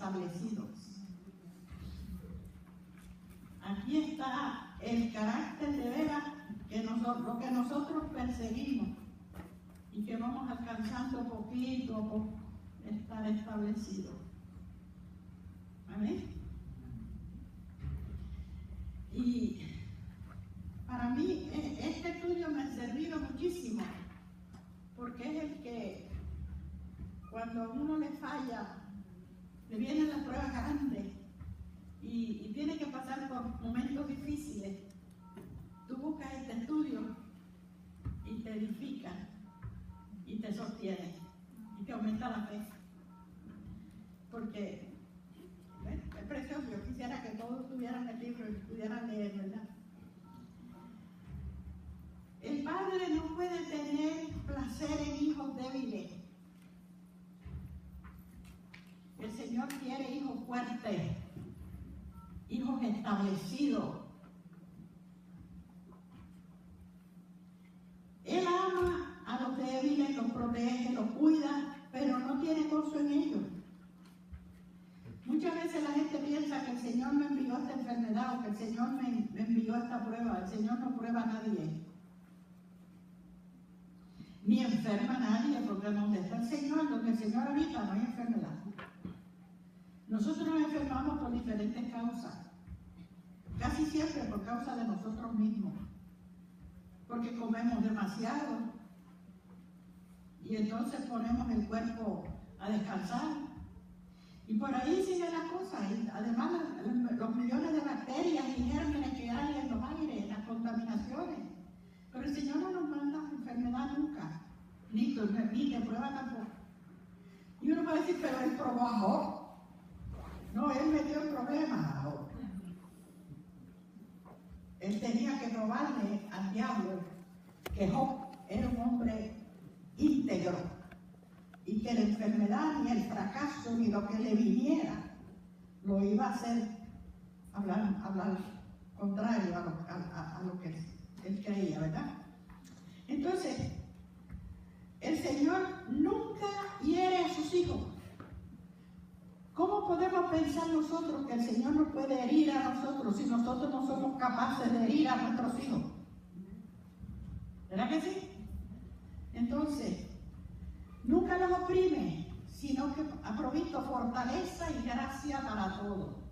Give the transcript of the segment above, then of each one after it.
establecidos. Aquí está el carácter de veras lo que nosotros perseguimos y que vamos alcanzando poquito a poco estar establecidos. ¿Amén? Y para mí este estudio me ha servido muchísimo, porque es el que cuando a uno le falla, le vienen las pruebas grandes y tiene que pasar por momentos difíciles. Tú buscas este estudio y te edifica y te sostiene y te aumenta la fe, porque es precioso. Yo quisiera que todos tuvieran el libro y pudieran leer, ¿verdad? El padre no puede tener placer en hijos débiles. El Señor quiere hijos fuertes, hijos establecidos. Él ama a los débiles, los protege, los cuida, pero no tiene gozo en ellos. Muchas veces la gente piensa que el Señor me envió esta enfermedad o que el Señor me envió esta prueba. El Señor no prueba a nadie, ni enferma a nadie, porque donde está el Señor habita, no hay enfermedad. Nosotros nos enfermamos por diferentes causas, casi siempre por causa de nosotros mismos, porque comemos demasiado y entonces ponemos el cuerpo a descansar. Y por ahí siguen las cosas. Y además los millones de bacterias y gérmenes que hay en los aires, las contaminaciones. Pero el Señor no nos manda enfermedad nunca, ni te prueba tampoco. Y uno puede decir, pero Él probó a Job. No, Él metió el problema a Job. Él tenía que probarle al diablo que Job era un hombre íntegro, y que la enfermedad, ni el fracaso, ni lo que le viniera, lo iba a hacer hablar contrario a lo que él creía, ¿verdad? Entonces, el Señor nunca hiere a sus hijos. ¿Cómo podemos pensar nosotros que el Señor no puede herir a nosotros si nosotros no somos capaces de herir a nuestros hijos? ¿Verdad que sí? Entonces, nunca los oprime, sino que ha provisto fortaleza y gracia para todo.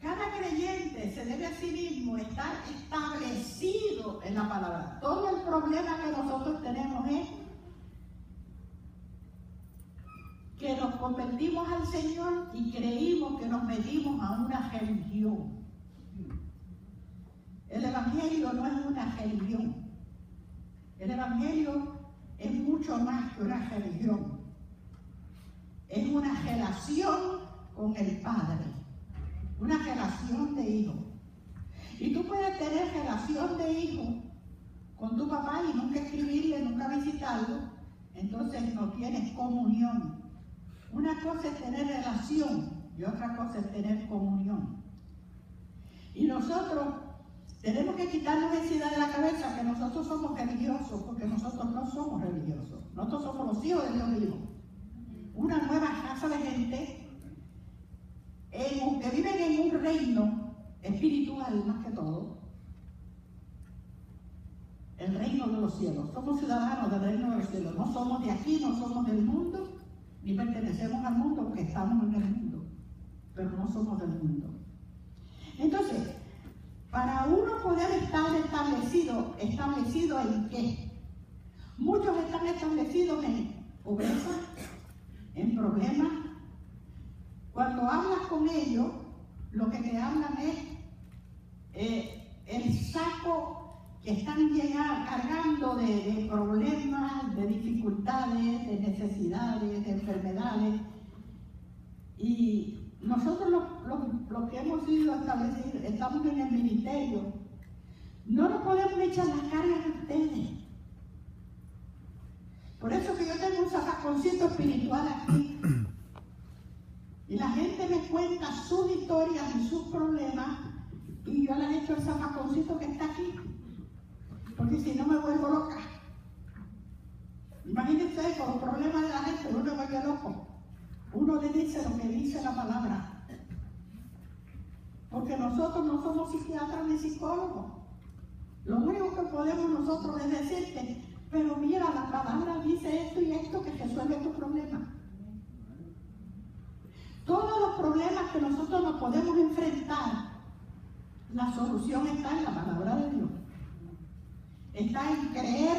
Cada creyente se debe a sí mismo estar establecido en la palabra. Todo el problema que nosotros tenemos es que nos convertimos al Señor y creímos que nos metimos a una religión. El Evangelio no es una religión. El Evangelio es mucho más que una religión. Es una relación con el Padre, una relación de hijo. Y tú puedes tener relación de hijo con tu papá y nunca escribirle, nunca visitarlo, entonces no tienes comunión. Una cosa es tener relación y otra cosa es tener comunión. Y nosotros tenemos que quitarnos esa idea de la cabeza que nosotros somos religiosos, porque nosotros no somos religiosos. Nosotros somos los hijos de Dios vivo. Una nueva raza de gente que viven en un reino espiritual más que todo. El reino de los cielos. Somos ciudadanos del reino de los cielos. No somos de aquí, no somos del mundo, ni pertenecemos al mundo, porque estamos en el mundo, pero no somos del mundo. Entonces, para uno poder estar establecido ¿en qué? Muchos están establecidos en pobreza, en problemas. Cuando hablas con ellos, lo que te hablan es el saco que están cargando de problemas, de dificultades, de necesidades, de enfermedades. Y nosotros los que hemos sido establecidos, estamos en el ministerio, no nos podemos echar las cargas a ustedes. Por eso que yo tengo un zafaconcito espiritual aquí. Y la gente me cuenta sus historias y sus problemas, y yo les echo el zafaconcito que está aquí. Porque si no me vuelvo loca. Imagínense con los problemas de la gente, uno me vuelve loco. uno le dice lo que dice la palabra. Porque nosotros no somos psiquiatras ni psicólogos. Lo único que podemos nosotros es decirte, pero mira, la palabra dice esto y esto que resuelve tu problema. Todos los problemas que nosotros nos podemos enfrentar, la solución está en la palabra de Dios. Está en creer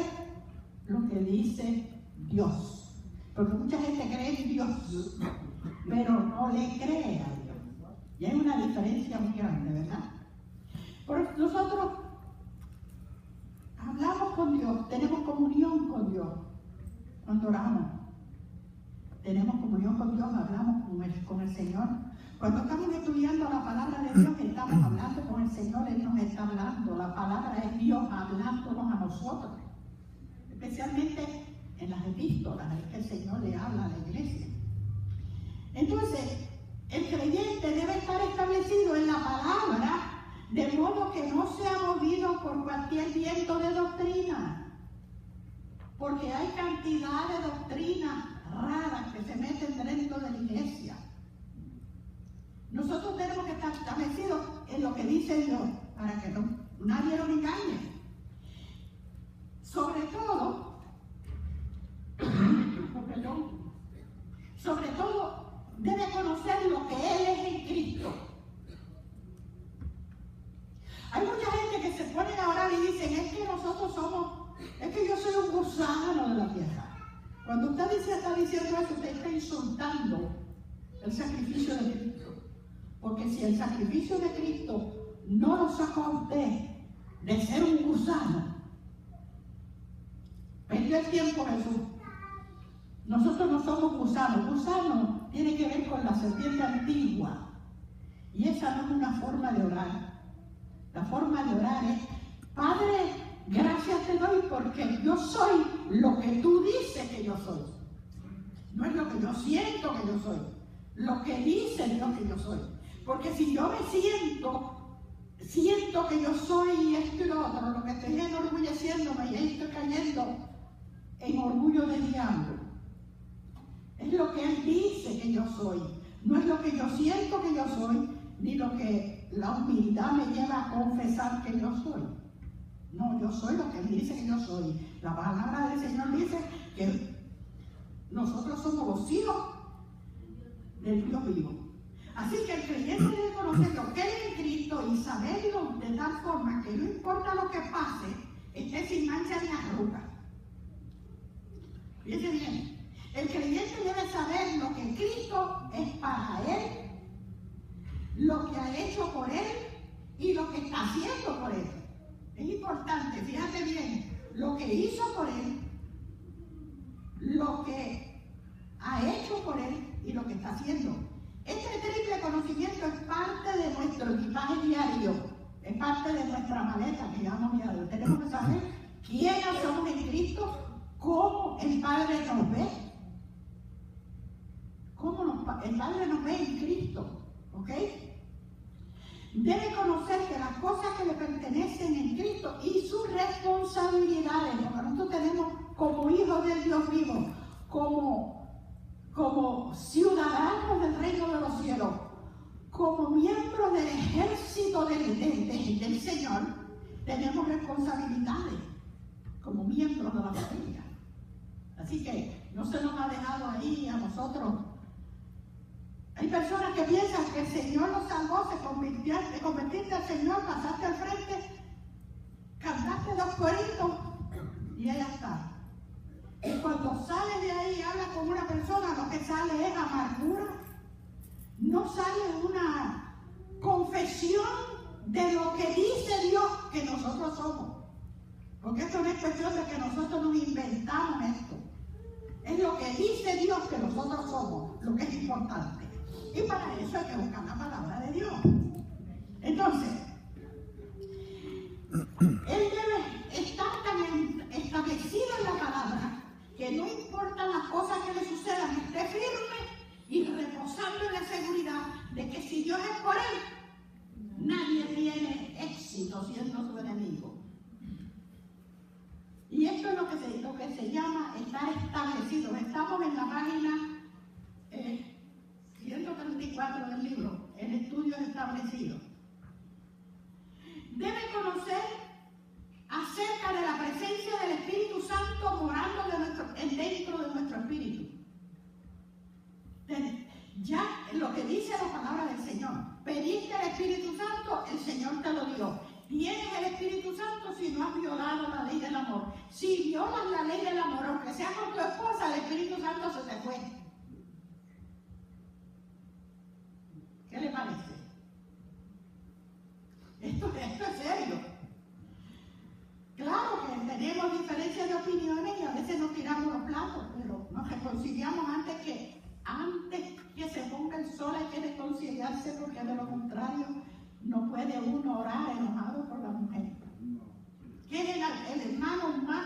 lo que dice Dios. Porque mucha gente cree en Dios, pero no le cree a Dios. Y hay una diferencia muy grande, ¿verdad? Porque nosotros hablamos con Dios, tenemos comunión con Dios cuando oramos. Tenemos comunión con Dios, hablamos con el Señor. Cuando estamos estudiando la palabra de Dios, estamos hablando con el Señor, Él nos está hablando. La palabra es Dios hablándonos a nosotros. Especialmente en las epístolas, es que el Señor le habla a la iglesia. Entonces, el creyente debe estar establecido en la palabra, de modo que no sea movido por cualquier viento de doctrina. Porque hay cantidad de doctrinas raras que se meten dentro de la iglesia. Nosotros tenemos que estar establecidos en lo que dice Dios, para que nadie nos engañe. Sobre todo, debe conocer lo que Él es en Cristo. Hay mucha gente que se pone a orar y dicen, es que nosotros es que yo soy un gusano de la tierra. Cuando usted está diciendo eso, usted está insultando el sacrificio de Cristo. Porque si el sacrificio de Cristo no lo sacó a usted de ser un gusano, perdió el tiempo Jesús. Nosotros no somos gusanos. Gusano tiene que ver con la serpiente antigua. Y esa no es una forma de orar. La forma de orar es, Padre, gracias te doy porque yo soy lo que tú dices que yo soy. No es lo que yo siento que yo soy. Lo que dice Dios que yo soy. Porque si yo me siento que yo soy esto y lo otro, lo que estoy enorgulleciéndome y ahí estoy cayendo en orgullo del diablo. Es lo que Él dice que yo soy. No es lo que yo siento que yo soy, ni lo que la humildad me lleva a confesar que yo soy. No, yo soy lo que Él dice que yo soy. La palabra del Señor dice que nosotros somos los hijos del Dios vivo. Así que el creyente debe conocer lo que es en Cristo y saberlo de tal forma que no importa lo que pase, esté sin mancha ni arruga. Fíjense bien, el creyente debe saber lo que Cristo es para él, lo que ha hecho por él y lo que está haciendo por él. Es importante, fíjate bien, lo que hizo por él, lo que ha hecho por él y lo que está haciendo. Este triple conocimiento es parte de nuestro equipaje diario, es parte de nuestra maleta que llamamos diario. Tenemos que saber quiénes somos en Cristo, cómo el Padre nos ve, el Padre nos ve en Cristo, ¿ok? Debe conocer que las cosas que le pertenecen en Cristo y sus responsabilidades, lo que nosotros tenemos como hijos del Dios vivo, como ciudadanos del reino de los cielos, como miembros del ejército del Señor, tenemos responsabilidades como miembros de la familia. Así que no se nos ha dejado ahí a nosotros. Hay personas que piensan que el Señor los salvó, te convertiste al Señor, pasaste al frente, cantaste 2 coritos y ya está. Y cuando sale de ahí y habla con una persona, lo que sale es amargura. No sale una confesión de lo que dice Dios que nosotros somos. Porque esto no es cuestión de que nosotros nos inventamos esto. Es lo que dice Dios que nosotros somos, lo que es importante. Y para eso hay que buscar la palabra de Dios. Entonces, Él debe estar tan establecido en la palabra que no importa las cosas que le sucedan, esté firme y reposando en la seguridad de que si Dios es por él, nadie tiene éxito siendo su enemigo. Y esto es lo que se llama estar establecido. Estamos en la página 24 del libro, el estudio es establecido. Debe conocer acerca de la presencia del Espíritu Santo morando dentro de nuestro espíritu. Ya lo que dice la palabra del Señor, pediste el Espíritu Santo, el Señor te lo dio. Tienes el Espíritu Santo si no has violado la ley del amor. Si violas la ley del amor, aunque sea con tu esposa, el Espíritu Santo se te fue. ¿Qué le parece? Esto es serio. Claro que tenemos diferencias de opiniones y a veces nos tiramos los platos, pero nos reconciliamos antes que se ponga el sol. Hay que reconciliarse, porque de lo contrario no puede uno orar enojado por la mujer. ¿Quién es el hermano más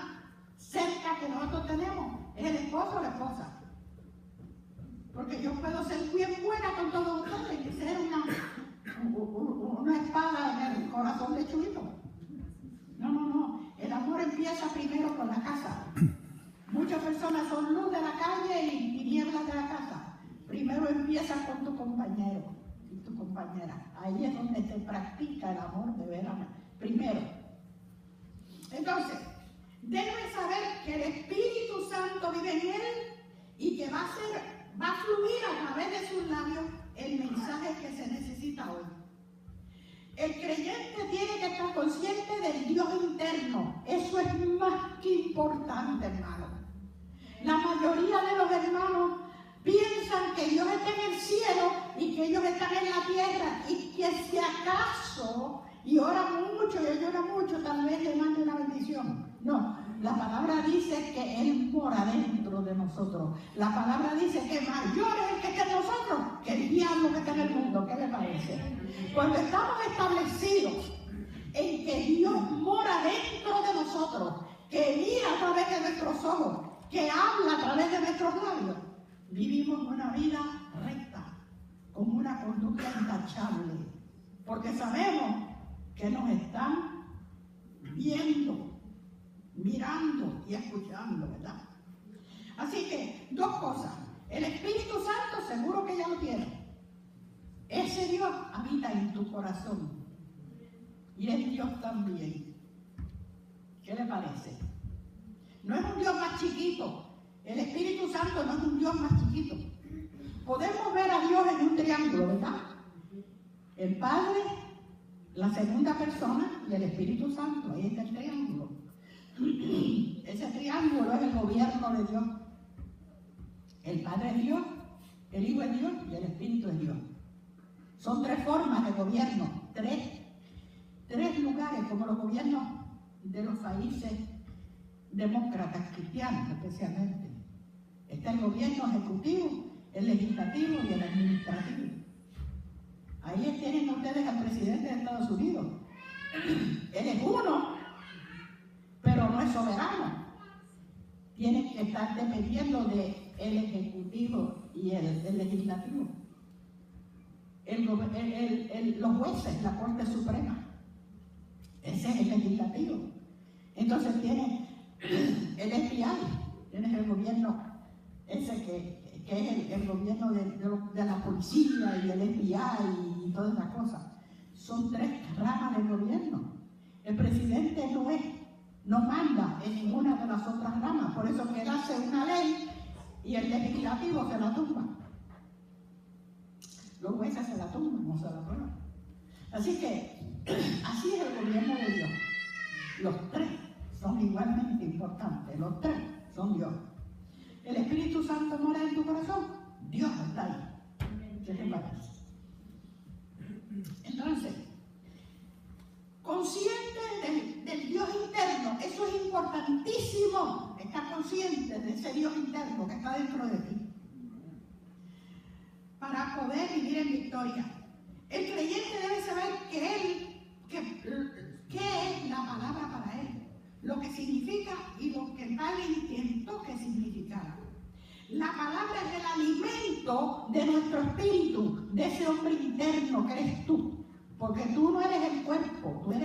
cerca que nosotros tenemos? ¿Es el esposo o la esposa? Porque yo puedo ser bien buena con todos ustedes y ser una espada en el corazón de Chulito. No. El amor empieza primero con la casa. Muchas personas son luz de la calle y tinieblas de la casa. Primero empiezas con tu compañero y tu compañera. Ahí es donde se practica el amor de veras. Primero. Entonces, debe saber que el Espíritu Santo vive en él y que va a fluir a través de sus labios el mensaje que se necesita hoy. El creyente tiene que estar consciente del Dios interno. Eso es más que importante, hermano. La mayoría de los hermanos piensan que Dios está en el cielo y que ellos están en la tierra, y que si acaso, y oran mucho y lloran mucho, tal vez le mande una bendición. No, la palabra dice que Él mora dentro de nosotros. La palabra dice que mayor es el que está en nosotros que el diablo que está en el mundo. ¿Qué le parece? Cuando estamos establecidos en que Dios mora dentro de nosotros, que mira a través de nuestros ojos, que habla a través de nuestros labios, vivimos una vida recta, con una conducta intachable, porque sabemos que nos están viendo, mirando y escuchando, ¿verdad? Así que, dos cosas. El Espíritu Santo, seguro que ya lo tiene. Ese Dios habita en tu corazón. Y es Dios también. ¿Qué le parece? No es un Dios más chiquito. El Espíritu Santo no es un Dios más chiquito. Podemos ver a Dios en un triángulo, ¿verdad? El Padre, la segunda persona y el Espíritu Santo. Ahí está el triángulo. Ese triángulo es el gobierno de Dios. El Padre es Dios, el Hijo es Dios y el Espíritu es Dios. Son tres formas de gobierno, tres lugares, como los gobiernos de los países demócratas cristianos especialmente. Está el gobierno ejecutivo, el legislativo y el administrativo. Ahí tienen ustedes al presidente de Estados Unidos. Él es uno, pero no es soberano. Tiene que estar dependiendo del ejecutivo y el legislativo. Los jueces, la Corte Suprema. Ese es el legislativo. Entonces tiene el FBI, tienes el gobierno ese que es el gobierno de la policía y el FBI y todas esas cosas. Son tres ramas del gobierno. El presidente no manda en ninguna de las otras ramas, por eso que él hace una ley y el legislativo se la tumba. Los jueces se la tumban, no se la aprueban. Así que, así es el gobierno de Dios. Los tres son igualmente importantes, los tres son Dios. El Espíritu Santo mora en tu corazón, Dios está ahí. ¿Qué te parece? Entonces, consciente del Dios interno, eso es importantísimo, estar consciente de ese Dios interno que está dentro de ti, para poder vivir en victoria. El creyente debe saber qué es la palabra para él, lo que significa y lo que tal intentó que significara. La palabra es el alimento de nuestro espíritu, de ese hombre interno que eres tú, porque tú no eres el cuerpo, tú eres